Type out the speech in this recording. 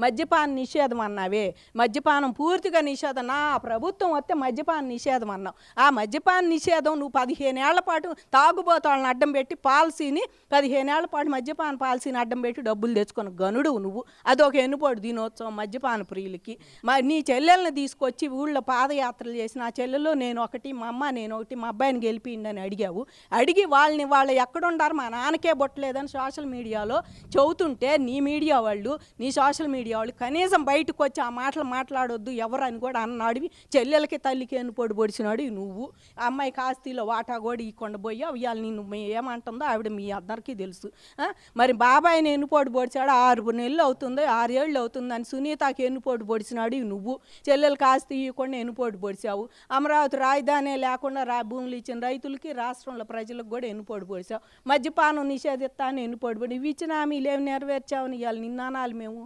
మద్యపాన నిషేధం అన్నావే, మద్యపానం పూర్తిగా నిషేధం. నా ప్రభుత్వం వస్తే మద్యపాన నిషేధం అన్నావు. ఆ మద్యపాన నిషేధం నువ్వు 15 ఏళ్ల పాటు తాగుబోతాళ్ళని అడ్డం పెట్టి పాలసీని 15 ఏళ్ల పాటు మద్యపాన పాలసీని అడ్డం పెట్టి డబ్బులు తెచ్చుకున్న గనుడు నువ్వు. అదొక ఎన్నుపోటు దినోత్సవం మద్యపాన ప్రియులకి. నీ చెల్లెల్ని తీసుకొచ్చి ఊళ్ళో పాదయాత్రలు చేసి నా చెల్లెల్లో నేను ఒకటి, మా అమ్మ నేను ఒకటి, మా అబ్బాయిని గెలిపిండని అడిగావు. అడిగి వాళ్ళు ఎక్కడుండారు, మా నాన్నకే బొట్టలేదని సోషల్ మీడియాలో చెబుతుంటే నీ మీడియా వాళ్ళు, నీ సోషల్ మీడియా వాళ్ళు కనీసం బయటకు వచ్చి ఆ మాటలు మాట్లాడొద్దు ఎవరని కూడా అన్నాడివి. చెల్లెలకి తల్లికి ఎన్నుపోటు పొడిచినాడు నువ్వు. ఆ అమ్మాయికి ఆస్తిలో వాటా కూడా ఇవ్వకుండా పోయావు. ఇవాళ నిన్ను ఏమంటుందో ఆవిడ మీ అందరికీ తెలుసు. మరి బాబాయిని ఎన్నుపోటు పొడిచాడు, 6 నెలలు అవుతుంది, 6 ఏళ్ళు అవుతుందని సునీతకి ఎన్నుపోటు పొడిచినాడు నువ్వు. చెల్లెలకి ఆస్తి ఇవ్వకుండా ఎన్నుపోటు పొడిచావు. అమరావతి రాజధాని లేకుండా భూములు ఇచ్చిన రైతులకి, రాష్ట్రంలో ప్రజలకు కూడా ఎన్నుపోటు పొడిచావు. మద్యపానం నిషేధిస్తా అని ఎన్నుపోటు పొడి. ఇవి ఇచ్చిన హామీలు ఏమి నెరవేర్చావని ఇవాళ నిన్నానాలు మేము